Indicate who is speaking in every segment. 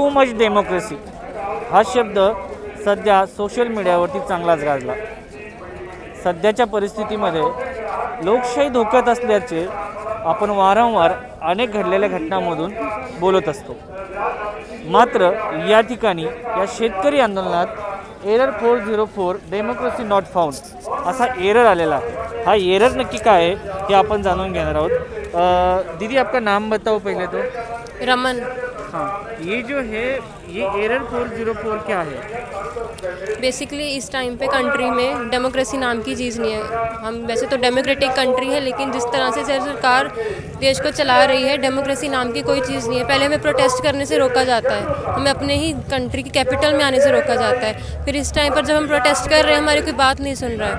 Speaker 1: Too much democracy हा शब्द सध्या सोशल मीडियावरती चांगलाच गाजला. सध्याच्या परिस्थितीमध्ये लोकशाही धोक्यात असल्याचे आपण वारंवार अनेक घडलेल्या घटनांमधून बोलत असतो. मात्र या ठिकाणी या शेतकरी आंदोलनात एरर 404 डेमोक्रेसी नॉट फाउंड असा एरर आलेला आहे. हा एरर नक्की काय आहे हे आपण जाणून घेणार आहोत. दीदी आपका नाम बताओ पहले तो.
Speaker 2: रमन.
Speaker 1: हाँ, ये जो है ये एरर 404 क्या है?
Speaker 2: बेसिकली इस टाइम पे कंट्री में डेमोक्रेसी नाम की चीज़ नहीं है. हम वैसे तो डेमोक्रेटिक कंट्री है, लेकिन जिस तरह से सरकार देश को चला रही है, डेमोक्रेसी नाम की कोई चीज़ नहीं है. पहले हमें प्रोटेस्ट करने से रोका जाता है, हमें अपने ही कंट्री की कैपिटल में आने से रोका जाता है. फिर इस टाइम पर जब हम प्रोटेस्ट कर रहे हैं हमारी कोई बात नहीं सुन रहा है.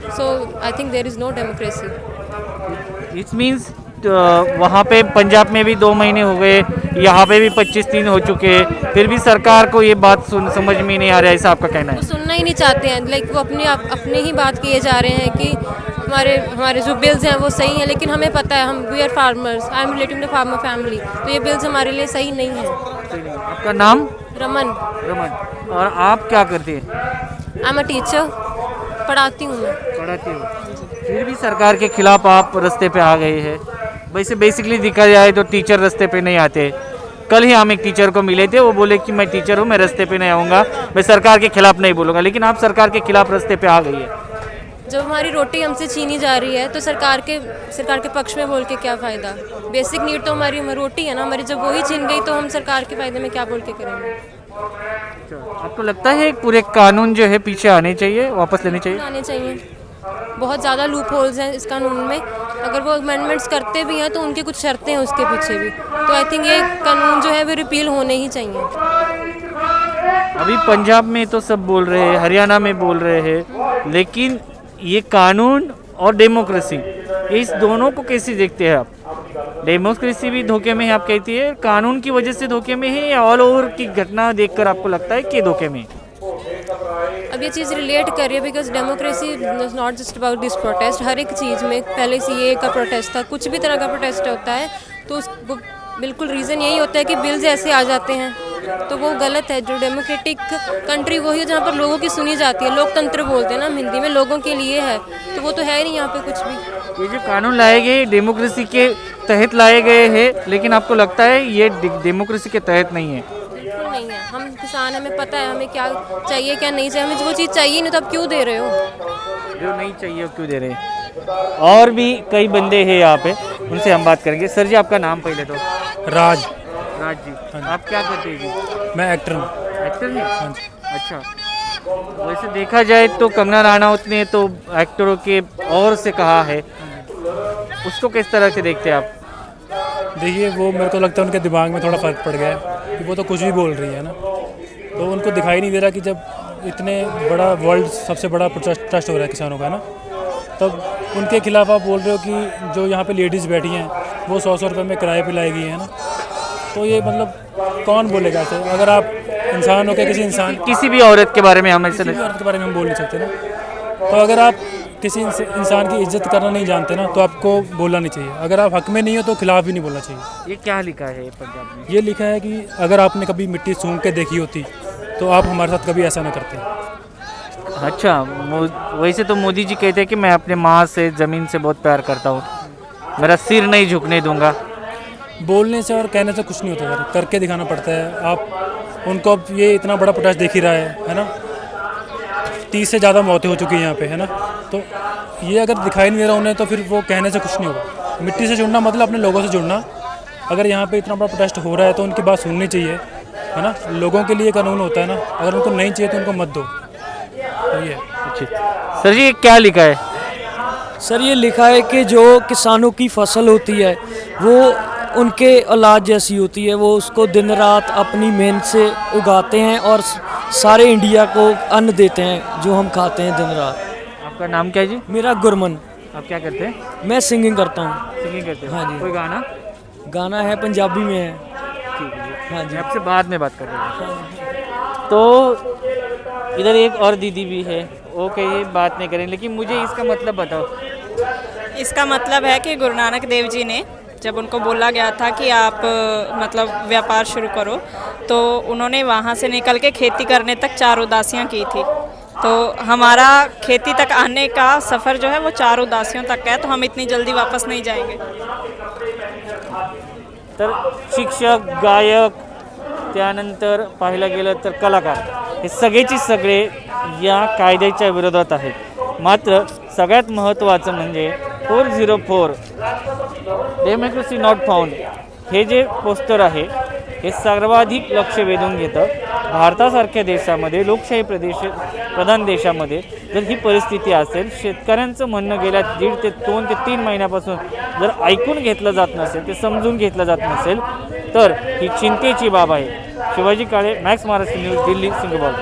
Speaker 2: So I think there is no democracy.
Speaker 1: It's means वहाँ पे पंजाब में भी 2 महीने हो गए, यहाँ पे भी 25 दिन हो चुके हैं, फिर भी सरकार को ये बात समझ में नहीं आ रहा है, ऐसा आपका कहना है?
Speaker 2: वो सुनना ही नहीं चाहते हैं. लाइक वो अपने ही बात किए जा रहे हैं कि हमारे जो बिल्स हैं वो सही हैं, लेकिन हमें पता है, हम we are farmers, I am relative to farmer family, तो ये बिल्स हमारे लिए सही नहीं है.
Speaker 1: आपका नाम?
Speaker 2: रमन.
Speaker 1: रमन. और आप क्या करते हैं?
Speaker 2: आई एम अ टीचर, पढ़ाती हूँ मैं.
Speaker 1: पढ़ाते हो, फिर भी सरकार के खिलाफ आप रास्ते पे आ गए हैं. वैसे बेसिकली देखा जाए तो टीचर रास्ते पे नहीं आते. कल ही हम एक टीचर को मिले थे, वो बोले कि मैं टीचर हूँ, मैं रास्ते पे नहीं आऊँगा, मैं सरकार के खिलाफ नहीं बोलूँगा. लेकिन आप सरकार के खिलाफ रास्ते पे आ गई है.
Speaker 2: जब हमारी रोटी हमसे छीनी जा रही है तो सरकार के पक्ष में बोल के क्या फ़ायदा. बेसिक नीड तो हमारी रोटी है ना हमारी. जब वही छीन गई तो हम सरकार के फ़ायदे में क्या बोल के करेंगे.
Speaker 1: आपको लगता है पूरे कानून जो है पीछे आने चाहिए, वापस लेने चाहिए?
Speaker 2: आने चाहिए. बहुत ज़्यादा लूप होल्स हैं इस कानून में. अगर वो अमेंडमेंट्स करते भी हैं तो उनकी कुछ शर्तें हैं उसके पीछे भी. तो आई थिंक ये कानून जो है वो रिपील होने ही चाहिए.
Speaker 1: अभी पंजाब में तो सब बोल रहे हैं, हरियाणा में बोल रहे हैं, लेकिन ये कानून और डेमोक्रेसी इस दोनों को कैसे देखते हैं आप? डेमोक्रेसी भी धोखे में है आप कहती है, कानून की वजह से धोखे में है, या ऑल ओवर की घटना देखकर आपको लगता है कि धोखे में?
Speaker 2: अब ये चीज़ रिलेट कर रही है because democracy is not just about this protest. हर एक चीज़ में पहले सीए का प्रोटेस्ट था, कुछ भी तरह का प्रोटेस्ट होता है तो वो बिल्कुल रीज़न यही होता है कि बिल्स ऐसे आ जाते हैं, तो वो गलत है. जो डेमोक्रेटिक कंट्री वही है जहाँ पर लोगों की सुनी जाती है. लोकतंत्र बोलते हैं ना हम हिंदी में, लोगों के लिए है, तो वो तो है नहीं यहाँ पे कुछ भी.
Speaker 1: ये जो कानून लाए गए डेमोक्रेसी के तहत लाए गए हैं, लेकिन आपको लगता है ये डेमोक्रेसी के तहत नहीं है?
Speaker 2: बिल्कुल नहीं है. हम किसान, हमें पता है हमें क्या चाहिए क्या नहीं चाहिए. हमें वो चीज़ चाहिए नहीं तो आप क्यों दे रहे हो?
Speaker 1: जो नहीं चाहिए क्यों दे रहे हैं? और भी कई बंदे हैं यहाँ पे, उनसे हम बात करेंगे. सर जी आपका नाम पहले तो.
Speaker 3: राज.
Speaker 1: राज जी. आप क्या करते हैं जी?
Speaker 3: मैं एक्टर हूँ.
Speaker 1: एक्टर हैं? अच्छा. वैसे देखा जाए तो कंगना रनौत ने तो एक्टरों के और से कहा है, उसको किस तरह से देखते हैं आप?
Speaker 3: देखिए वो मेरे को लगता है उनके दिमाग में थोड़ा फ़र्क पड़ गया है कि वो तो कुछ भी बोल रही है ना, तो उनको दिखाई नहीं दे रहा कि जब इतने बड़ा वर्ल्ड सबसे बड़ा प्रोटेस्ट हो रहा है किसानों का ना, तब उनके खिलाफ आप बोल रहे हो कि जो यहाँ पे लेडीज़ बैठी हैं वो 100 रुपये में किराए पे लाई गई है ना, तो ये मतलब कौन बोलेगा ऐसे? अगर आप इंसान हो के किसी
Speaker 1: भी औरत के बारे में हम ऐसे
Speaker 3: औरत के बारे में हम बोल नहीं सकते ना. तो अगर आप किसी इंसान की इज्जत करना नहीं जानते ना तो आपको बोलना नहीं चाहिए. अगर आप हक में नहीं हो तो खिलाफ भी नहीं बोलना चाहिए.
Speaker 1: ये क्या लिखा है पंजाब में?
Speaker 3: ये लिखा है कि अगर आपने कभी मिट्टी सूंघ के देखी होती तो आप हमारे साथ कभी ऐसा ना करते.
Speaker 1: अच्छा. वैसे तो मोदी जी कहते हैं कि मैं अपने माँ से ज़मीन से बहुत प्यार करता हूँ, मेरा सिर नहीं झुकने दूंगा.
Speaker 3: बोलने से और कहने से कुछ नहीं होता सर, करके दिखाना पड़ता है. आप उनको अब ये इतना बड़ा प्रोटेस्ट देख ही रहा है ना, 30 से ज़्यादा मौतें हो चुकी हैं यहाँ पे है ना, तो ये अगर दिखाई नहीं दे रहा उन्हें तो फिर वो कहने से कुछ नहीं होगा. मिट्टी से जुड़ना मतलब अपने लोगों से जुड़ना. अगर यहाँ पे इतना बड़ा प्रोटेस्ट हो रहा है तो उनकी बात सुननी चाहिए है ना. लोगों के लिए कानून होता है ना, अगर उनको नहीं चाहिए तो उनको मत दो. तो ये
Speaker 1: सर जी क्या लिखा है?
Speaker 4: सर ये लिखा है कि जो किसानों की फसल होती है वो उनके औलाद जैसी होती है, वो उसको दिन रात अपनी मेहनत से उगाते हैं और सारे इंडिया को अन्न देते हैं जो हम खाते हैं दिन रात.
Speaker 1: आपका नाम क्या है जी?
Speaker 4: मेरा गुरमन.
Speaker 1: आप क्या करते हैं?
Speaker 4: मैं सिंगिंग करता हूँ.
Speaker 1: सिंगिंग करते हैं?
Speaker 4: हाँ जी.
Speaker 1: कोई गाना?
Speaker 4: गाना है पंजाबी में है.
Speaker 1: ठीक है जी.
Speaker 4: हाँ जी.
Speaker 1: मैं आपसे बाद में बात कर रहा हूँ. तो इधर एक और दीदी भी है, वो कहीं बात नहीं करें, लेकिन मुझे इसका मतलब बताओ.
Speaker 5: इसका मतलब है कि गुरु नानक देव जी ने जब उनको बोला गया था कि आप मतलब व्यापार शुरू करो, तो उन्होंने वहाँ से निकल के खेती करने तक 4 उदासियाँ की थी। तो हमारा खेती तक आने का सफ़र जो है वो 4 उदासियों तक है, तो हम इतनी जल्दी वापस नहीं जाएंगे।
Speaker 1: तर शिक्षक, गायक, त्यानंतर पाहायला गेलं तर कलाकार, हे सगळेची सगळे या कायद्याच्या विरोधात आहेत। मात्र सगळ्यात महत्त्वाचं म्हणजे 404 डेमोक्रेसी नॉट फाउंड हे जे पोस्टर आहे हे सर्वाधिक लक्ष वेधून घेतं। भारतासारख्या देशामध्ये, लोकशाही प्रधान देशामध्ये जर ही परिस्थिती असेल, शेतकऱ्यांचं म्हणणं गेल्या 1.5 ते 2 ते 3 महिन्यापासून जर ऐकून घेतलं जात नसेल, ते समजून घेतलं जात नसेल, तर ही चिंतेची बाब आहे। शिवाजी काळे, मॅक्स महाराष्ट्र न्यूज, दिल्ली, सिंगबाळ।